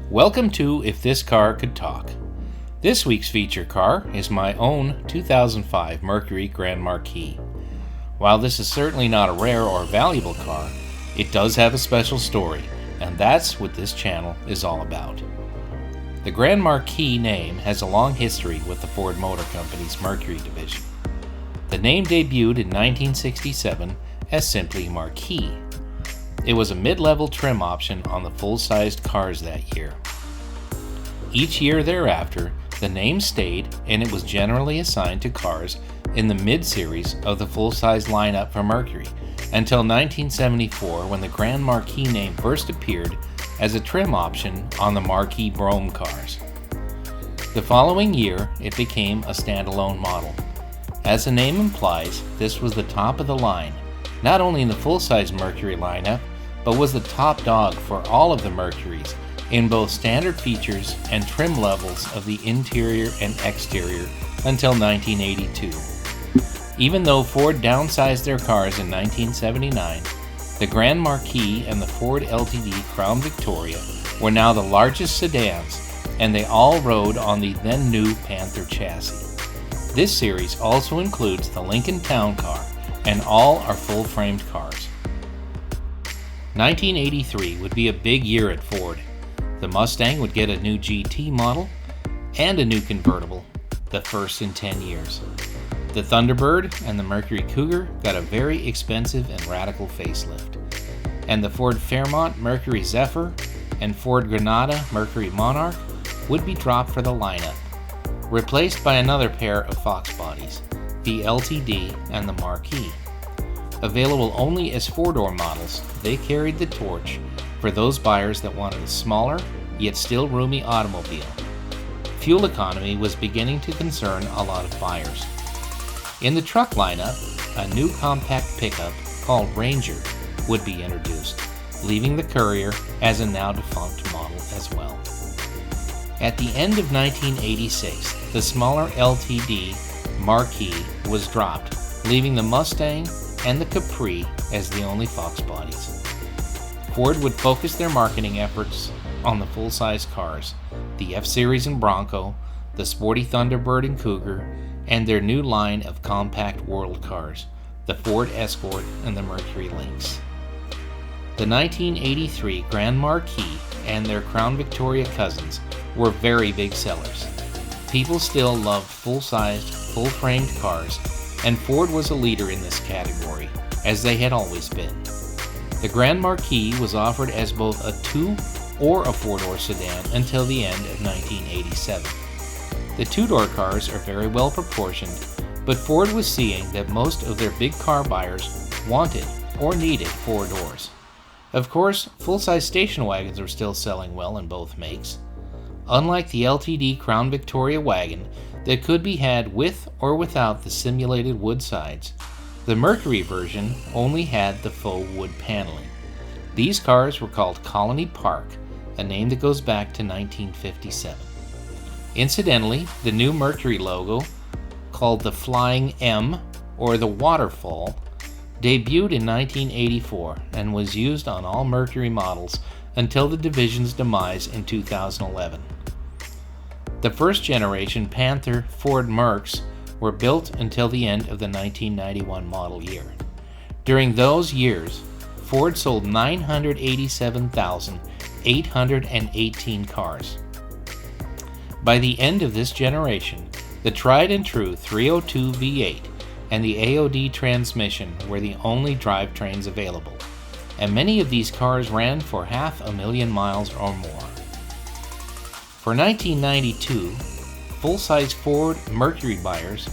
Welcome to If This Car Could Talk. This week's feature car is my own 2005 Mercury Grand Marquis. While this is certainly not a rare or valuable car, it does have a special story, and that's what this channel is all about. The Grand Marquis name has a long history with the Ford Motor Company's Mercury division. The name debuted in 1967 as simply Marquis. It was a mid-level trim option on the full-sized cars that year. Each year thereafter, the name stayed and it was generally assigned to cars in the mid-series of the full-size lineup for Mercury until 1974 when the Grand Marquis name first appeared as a trim option on the Marquis Brougham cars. The following year, it became a standalone model. As the name implies, this was the top of the line, not only in the full-size Mercury lineup, but was the top dog for all of the Mercuries in both standard features and trim levels of the interior and exterior until 1982. Even though Ford downsized their cars in 1979, the Grand Marquis and the Ford Ltd Crown Victoria were now the largest sedans, and they all rode on the then new Panther chassis. This series also includes the Lincoln Town Car, and all are full-framed cars. 1983 would be a big year at Ford. The Mustang would get a new GT model and a new convertible, the first in 10 years. The Thunderbird and the Mercury Cougar got a very expensive and radical facelift. And the Ford Fairmont Mercury Zephyr and Ford Granada Mercury Monarch would be dropped for the lineup, replaced by another pair of Fox bodies, the LTD and the Marquis. Available only as four-door models, they carried the torch for those buyers that wanted a smaller, yet still roomy automobile. Fuel economy was beginning to concern a lot of buyers. In the truck lineup, a new compact pickup called Ranger would be introduced, leaving the Courier as a now defunct model as well. At the end of 1986, the smaller LTD Marquis was dropped, leaving the Mustang and the Capri as the only Fox bodies. Ford would focus their marketing efforts on the full-size cars, the F-Series and Bronco, the sporty Thunderbird and Cougar, and their new line of compact world cars, the Ford Escort and the Mercury Lynx. The 1983 Grand Marquis and their Crown Victoria cousins were very big sellers. People still loved full-sized, full-framed cars, and Ford was a leader in this category, as they had always been. The Grand Marquis was offered as both a two- or a four-door sedan until the end of 1987. The two-door cars are very well proportioned, but Ford was seeing that most of their big car buyers wanted or needed four doors. Of course, full-size station wagons were still selling well in both makes. Unlike the LTD Crown Victoria wagon that could be had with or without the simulated wood sides, the Mercury version only had the faux wood paneling. These cars were called Colony Park, a name that goes back to 1957. Incidentally, the new Mercury logo, called the Flying M or the Waterfall, debuted in 1984 and was used on all Mercury models until the division's demise in 2011. The first generation Panther Ford Mercs were built until the end of the 1991 model year. During those years, Ford sold 987,818 cars. By the end of this generation, the tried and true 302 V8 and the AOD transmission were the only drivetrains available, and many of these cars ran for 500,000 miles or more. For 1992, full-size Ford Mercury buyers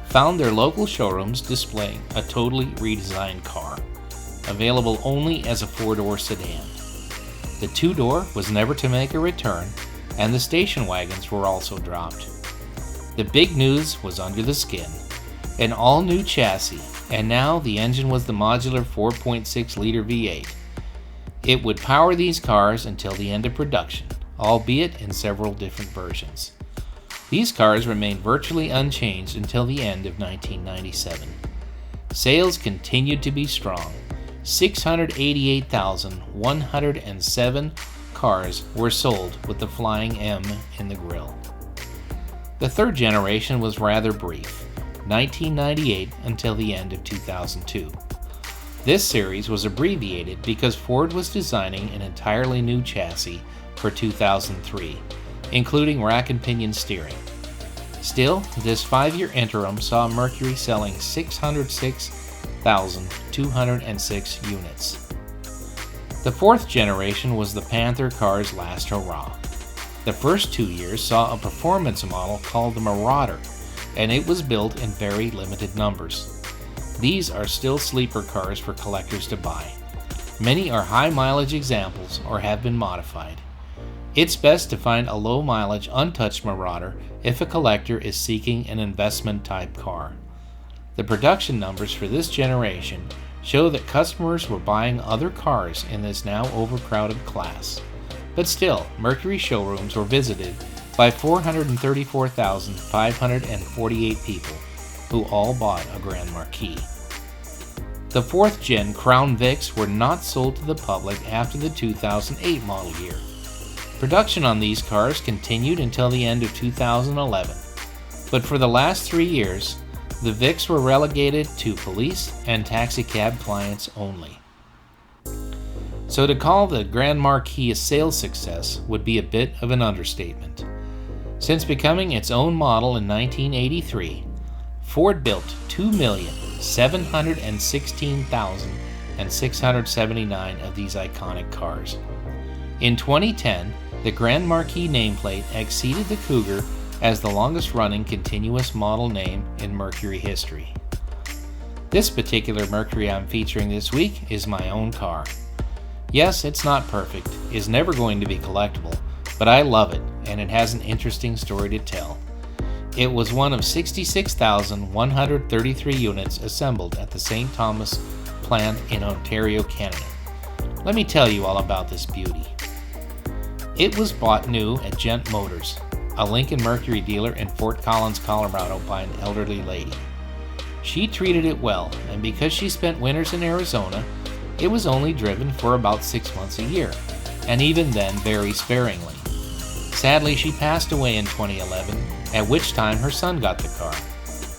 found their local showrooms displaying a totally redesigned car, available only as a four-door sedan. The two-door was never to make a return, and the station wagons were also dropped. The big news was under the skin, an all-new chassis, and now the engine was the modular 4.6-liter V8. It would power these cars until the end of production, albeit in several different versions. These cars remained virtually unchanged until the end of 1997. Sales continued to be strong. 688,107 cars were sold with the flying M in the grille. The third generation was rather brief, 1998 until the end of 2002. This series was abbreviated because Ford was designing an entirely new chassis for 2003, including rack and pinion steering. Still, this 5-year interim saw Mercury selling 606,206 units. The fourth generation was the Panther car's last hurrah. The first 2 years saw a performance model called the Marauder, and it was built in very limited numbers. These are still sleeper cars for collectors to buy. Many are high mileage examples or have been modified. It's best to find a low mileage untouched Marauder if a collector is seeking an investment type car. The production numbers for this generation show that customers were buying other cars in this now overcrowded class. But still, Mercury showrooms were visited by 434,548 people who all bought a Grand Marquis. The 4th gen Crown Vics were not sold to the public after the 2008 model year. Production on these cars continued until the end of 2011, but for the last 3 years, the Vics were relegated to police and taxicab clients only. So to call the Grand Marquis a sales success would be a bit of an understatement. Since becoming its own model in 1983, Ford built 2,716,679 of these iconic cars. In 2010, the Grand Marquis nameplate exceeded the Cougar as the longest-running continuous model name in Mercury history. This particular Mercury I'm featuring this week is my own car. Yes, it's not perfect, is never going to be collectible, but I love it, and it has an interesting story to tell. It was one of 66,133 units assembled at the St. Thomas plant in Ontario, Canada. Let me tell you all about this beauty. It was bought new at Gent Motors, a Lincoln Mercury dealer in Fort Collins, Colorado by an elderly lady. She treated it well, and because she spent winters in Arizona, it was only driven for about 6 months a year, and even then very sparingly. Sadly, she passed away in 2011, at which time her son got the car.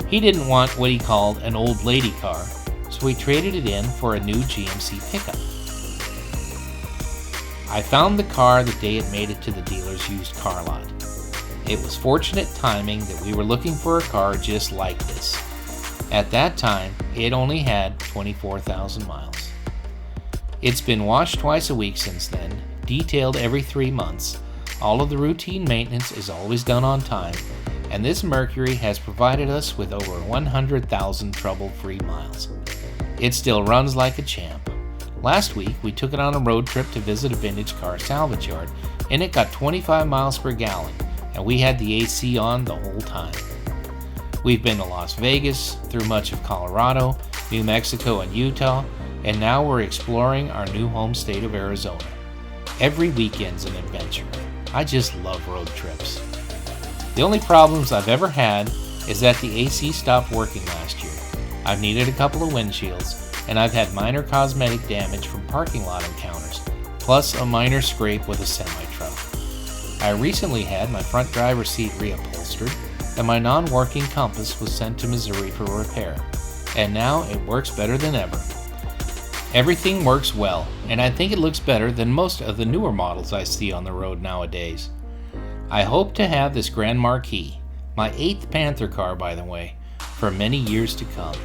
He didn't want what he called an old lady car, so he traded it in for a new GMC pickup. I found the car the day it made it to the dealer's used car lot. It was fortunate timing that we were looking for a car just like this. At that time, it only had 24,000 miles. It's been washed twice a week since then, detailed every 3 months. All of the routine maintenance is always done on time, and this Mercury has provided us with over 100,000 trouble-free miles. It still runs like a champ. Last week, we took it on a road trip to visit a vintage car salvage yard, and it got 25 miles per gallon, and we had the AC on the whole time. We've been to Las Vegas, through much of Colorado, New Mexico, and Utah, and now we're exploring our new home state of Arizona. Every weekend's an adventure. I just love road trips. The only problems I've ever had is that the AC stopped working last year. I've needed a couple of windshields, and I've had minor cosmetic damage from parking lot encounters, plus a minor scrape with a semi-truck. I recently had my front driver's seat reupholstered, and my non-working compass was sent to Missouri for repair, and now it works better than ever. Everything works well, and I think it looks better than most of the newer models I see on the road nowadays. I hope to have this Grand Marquis, my 8th Panther car by the way, for many years to come.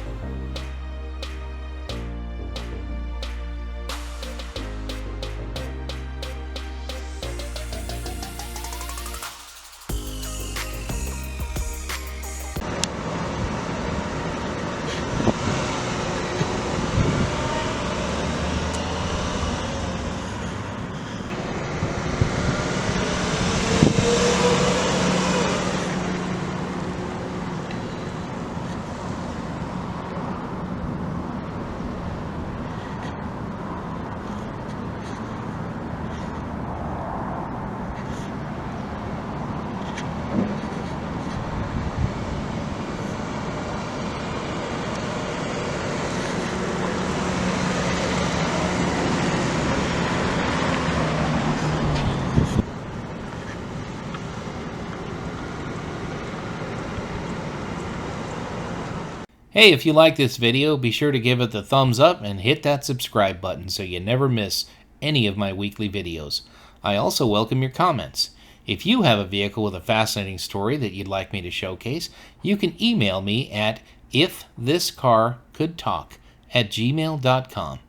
Hey, if you like this video, be sure to give it the thumbs up and hit that subscribe button so you never miss any of my weekly videos. I also welcome your comments. If you have a vehicle with a fascinating story that you'd like me to showcase, you can email me at ifthiscarcouldtalk@gmail.com.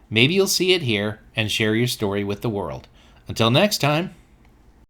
Maybe you'll see it here and share your story with the world. Until next time.